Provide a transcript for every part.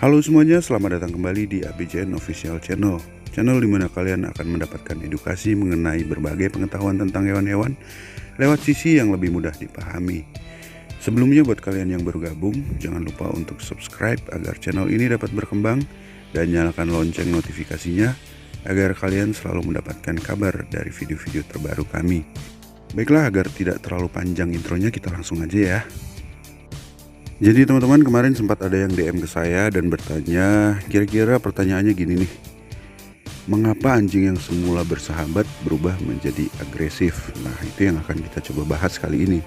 Halo semuanya, selamat datang kembali di ABJN Official Channel. Channel dimana kalian akan mendapatkan edukasi mengenai berbagai pengetahuan tentang hewan-hewan lewat sisi yang lebih mudah dipahami. Sebelumnya buat kalian yang baru gabung, jangan lupa untuk subscribe agar channel ini dapat berkembang dan nyalakan lonceng notifikasinya agar kalian selalu mendapatkan kabar dari video-video terbaru kami. Baiklah, agar tidak terlalu panjang intronya, kita langsung aja ya. Jadi teman-teman, kemarin sempat ada yang DM ke saya dan bertanya, kira-kira pertanyaannya gini nih, mengapa anjing yang semula bersahabat berubah menjadi agresif? Nah, itu yang akan kita coba bahas kali ini.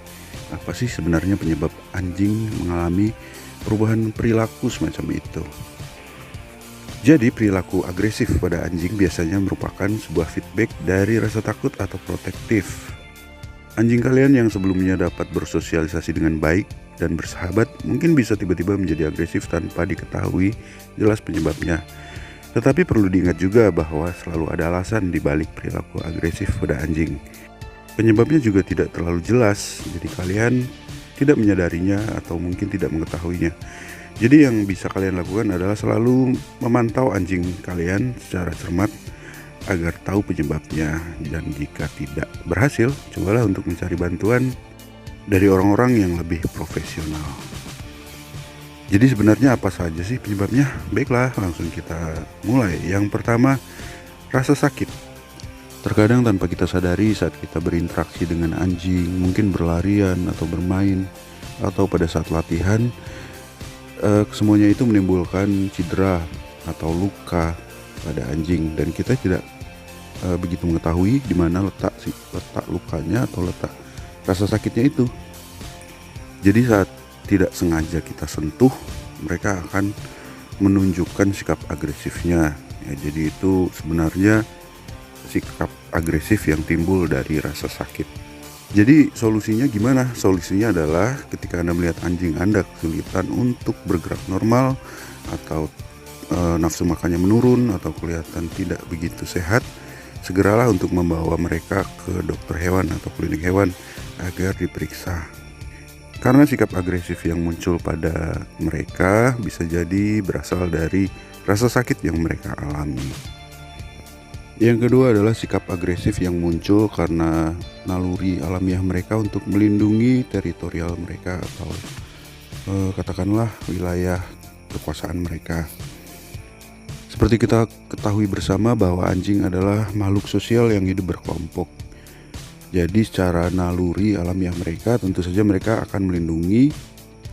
Apa sih sebenarnya penyebab anjing mengalami perubahan perilaku semacam itu? Jadi perilaku agresif pada anjing biasanya merupakan sebuah feedback dari rasa takut atau protektif. Anjing kalian yang sebelumnya dapat bersosialisasi dengan baik dan bersahabat mungkin bisa tiba-tiba menjadi agresif tanpa diketahui jelas penyebabnya. Tetapi perlu diingat juga bahwa selalu ada alasan di balik perilaku agresif pada anjing. Penyebabnya juga tidak terlalu jelas, jadi kalian tidak menyadarinya atau mungkin tidak mengetahuinya. Jadi yang bisa kalian lakukan adalah selalu memantau anjing kalian secara cermat agar tahu penyebabnya, dan jika tidak berhasil, cobalah untuk mencari bantuan dari orang-orang yang lebih profesional. Jadi sebenarnya apa saja sih penyebabnya? Baiklah, langsung kita mulai. Yang pertama, rasa sakit. Terkadang tanpa kita sadari saat kita berinteraksi dengan anjing, mungkin berlarian atau bermain, atau pada saat latihan, semuanya itu menimbulkan cedera atau luka pada anjing, dan kita tidak begitu mengetahui di mana letak lukanya atau letak rasa sakitnya itu. Jadi saat tidak sengaja kita sentuh, mereka akan menunjukkan sikap agresifnya ya. Jadi itu sebenarnya sikap agresif yang timbul dari rasa sakit. Jadi solusinya gimana? Solusinya adalah ketika Anda melihat anjing Anda kesulitan untuk bergerak normal, atau nafsu makannya menurun, atau kelihatan tidak begitu sehat, segeralah untuk membawa mereka ke dokter hewan atau klinik hewan agar diperiksa. Karena sikap agresif yang muncul pada mereka bisa jadi berasal dari rasa sakit yang mereka alami. Yang kedua adalah sikap agresif yang muncul karena naluri alamiah mereka untuk melindungi teritorial mereka atau katakanlah wilayah kekuasaan mereka. Seperti kita ketahui bersama bahwa anjing adalah makhluk sosial yang hidup berkelompok. Jadi secara naluri alamiah mereka, tentu saja mereka akan melindungi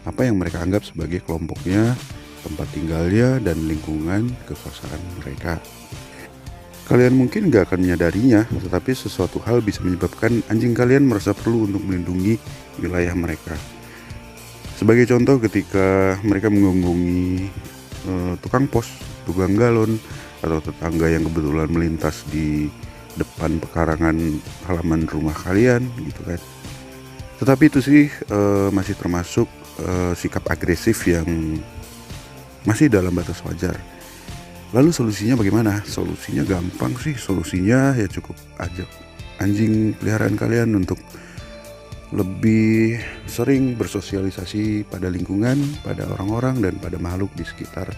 apa yang mereka anggap sebagai kelompoknya, tempat tinggalnya, dan lingkungan kekuasaan mereka. Kalian mungkin gak akan menyadarinya, tetapi sesuatu hal bisa menyebabkan anjing kalian merasa perlu untuk melindungi wilayah mereka. Sebagai contoh, ketika mereka menggonggongi tukang pos, tukang galon, atau tetangga yang kebetulan melintas di depan pekarangan halaman rumah kalian gitu kan. Tetapi itu sih masih termasuk sikap agresif yang masih dalam batas wajar. Lalu solusinya bagaimana? Solusinya gampang sih. Solusinya ya cukup ajak anjing peliharaan kalian untuk lebih sering bersosialisasi pada lingkungan, pada orang-orang, dan pada makhluk di sekitar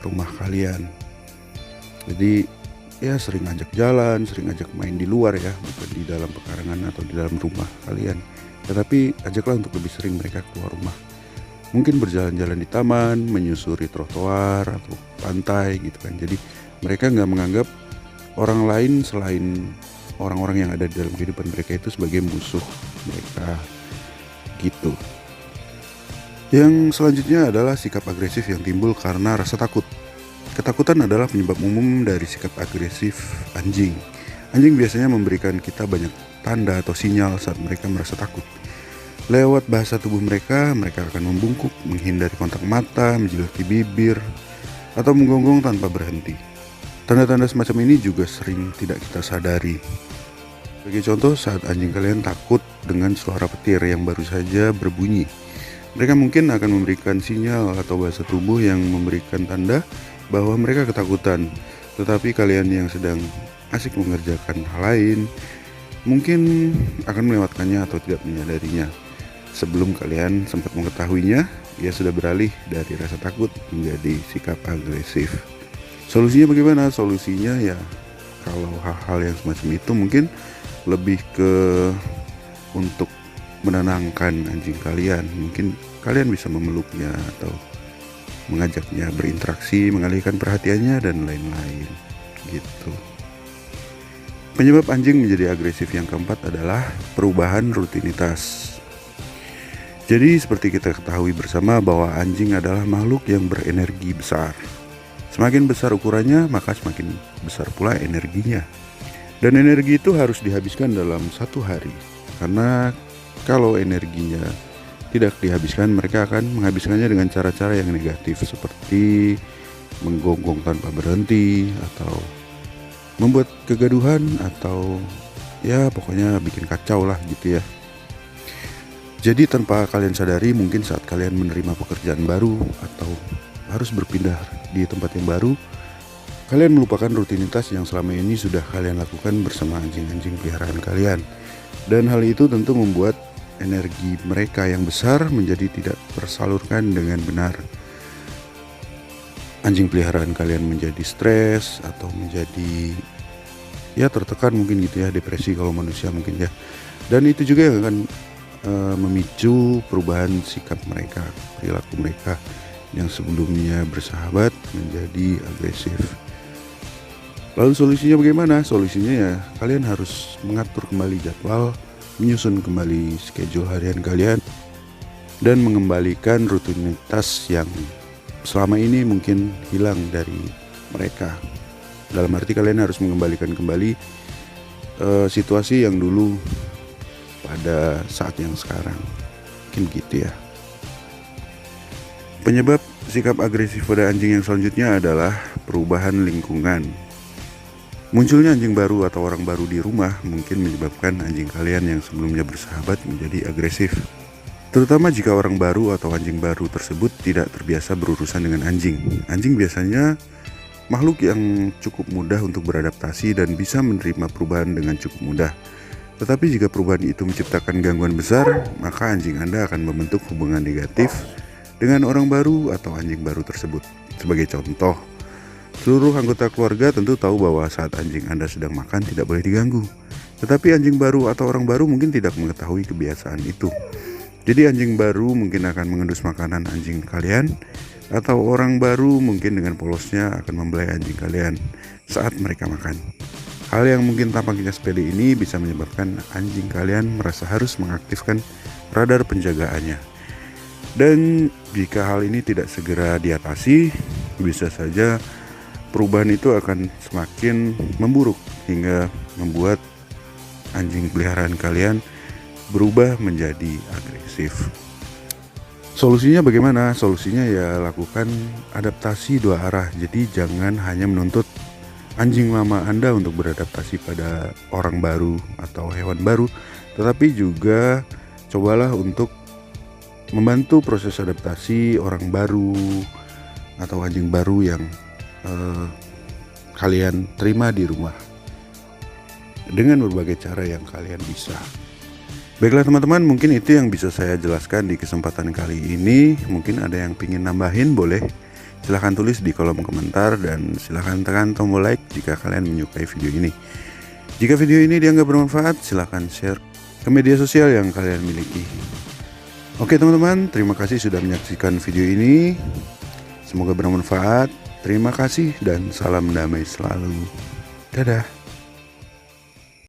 rumah kalian. Jadi ya sering ajak jalan, sering ajak main di luar ya, bukan di dalam pekarangan atau di dalam rumah kalian. Tetapi ajaklah untuk lebih sering mereka keluar rumah. Mungkin berjalan-jalan di taman, menyusuri trotoar atau pantai gitu kan. Jadi mereka nggak menganggap orang lain selain orang-orang yang ada di dalam kehidupan mereka itu sebagai musuh mereka gitu. Yang selanjutnya adalah sikap agresif yang timbul karena rasa takut. Ketakutan adalah penyebab umum dari sikap agresif anjing. Anjing biasanya memberikan kita banyak tanda atau sinyal saat mereka merasa takut. Lewat bahasa tubuh mereka akan membungkuk, menghindari kontak mata, menjilati bibir, atau menggonggong tanpa berhenti. Tanda-tanda semacam ini juga sering tidak kita sadari. Sebagai contoh, saat anjing kalian takut dengan suara petir yang baru saja berbunyi, mereka mungkin akan memberikan sinyal atau bahasa tubuh yang memberikan tanda bahwa mereka ketakutan. Tetapi kalian yang sedang asik mengerjakan hal lain mungkin akan melewatkannya atau tidak menyadarinya. Sebelum kalian sempat mengetahuinya, ia sudah beralih dari rasa takut menjadi sikap agresif. Solusinya bagaimana? Solusinya ya kalau hal-hal yang semacam itu mungkin lebih ke untuk menenangkan anjing kalian. Mungkin kalian bisa memeluknya atau mengajaknya berinteraksi, mengalihkan perhatiannya dan lain-lain gitu. Penyebab anjing menjadi agresif yang keempat adalah perubahan rutinitas. Jadi seperti kita ketahui bersama bahwa anjing adalah makhluk yang berenergi besar. Semakin besar ukurannya, maka semakin besar pula energinya. Dan energi itu harus dihabiskan dalam satu hari. Karena kalau energinya tidak dihabiskan, mereka akan menghabiskannya dengan cara-cara yang negatif, seperti menggonggong tanpa berhenti, atau membuat kegaduhan, atau ya pokoknya bikin kacau lah gitu ya. Jadi tanpa kalian sadari, mungkin saat kalian menerima pekerjaan baru atau harus berpindah di tempat yang baru, kalian melupakan rutinitas yang selama ini sudah kalian lakukan bersama anjing-anjing peliharaan kalian. Dan hal itu tentu membuat energi mereka yang besar menjadi tidak tersalurkan dengan benar. Anjing peliharaan kalian menjadi stres atau menjadi ya tertekan mungkin gitu ya, depresi kalau manusia mungkin ya. Dan itu juga yang akan memicu perubahan sikap mereka, perilaku mereka yang sebelumnya bersahabat menjadi agresif. Lalu solusinya bagaimana? Solusinya ya kalian harus mengatur kembali jadwal, menyusun kembali schedule harian kalian, dan mengembalikan rutinitas yang selama ini mungkin hilang dari mereka. Dalam arti kalian harus mengembalikan kembali situasi yang dulu pada saat yang sekarang. Mungkin gitu ya. Penyebab sikap agresif pada anjing yang selanjutnya adalah perubahan lingkungan. Munculnya anjing baru atau orang baru di rumah mungkin menyebabkan anjing kalian yang sebelumnya bersahabat menjadi agresif. Terutama jika orang baru atau anjing baru tersebut tidak terbiasa berurusan dengan anjing. Anjing biasanya makhluk yang cukup mudah untuk beradaptasi dan bisa menerima perubahan dengan cukup mudah. Tetapi jika perubahan itu menciptakan gangguan besar, maka anjing Anda akan membentuk hubungan negatif dengan orang baru atau anjing baru tersebut. Sebagai contoh, seluruh anggota keluarga tentu tahu bahwa saat anjing Anda sedang makan tidak boleh diganggu. Tetapi anjing baru atau orang baru mungkin tidak mengetahui kebiasaan itu. Jadi anjing baru mungkin akan mengendus makanan anjing kalian, atau orang baru mungkin dengan polosnya akan membelai anjing kalian saat mereka makan. Hal yang mungkin tampaknya sepele ini bisa menyebabkan anjing kalian merasa harus mengaktifkan radar penjagaannya. Dan jika hal ini tidak segera diatasi, bisa saja perubahan itu akan semakin memburuk hingga membuat anjing peliharaan kalian berubah menjadi agresif. Solusinya bagaimana? Solusinya ya lakukan adaptasi dua arah. Jadi jangan hanya menuntut anjing lama Anda untuk beradaptasi pada orang baru atau hewan baru, tetapi juga cobalah untuk membantu proses adaptasi orang baru atau anjing baru yang kalian terima di rumah dengan berbagai cara yang kalian bisa. Baiklah teman-teman, mungkin itu yang bisa saya jelaskan di kesempatan kali ini. Mungkin ada yang ingin nambahin, boleh silahkan tulis di kolom komentar, dan silahkan tekan tombol like jika kalian menyukai video ini. Jika video ini dianggap bermanfaat, silahkan share ke media sosial yang kalian miliki. Oke teman-teman, terima kasih sudah menyaksikan video ini. Semoga bermanfaat. Terima kasih dan salam damai selalu. Dadah.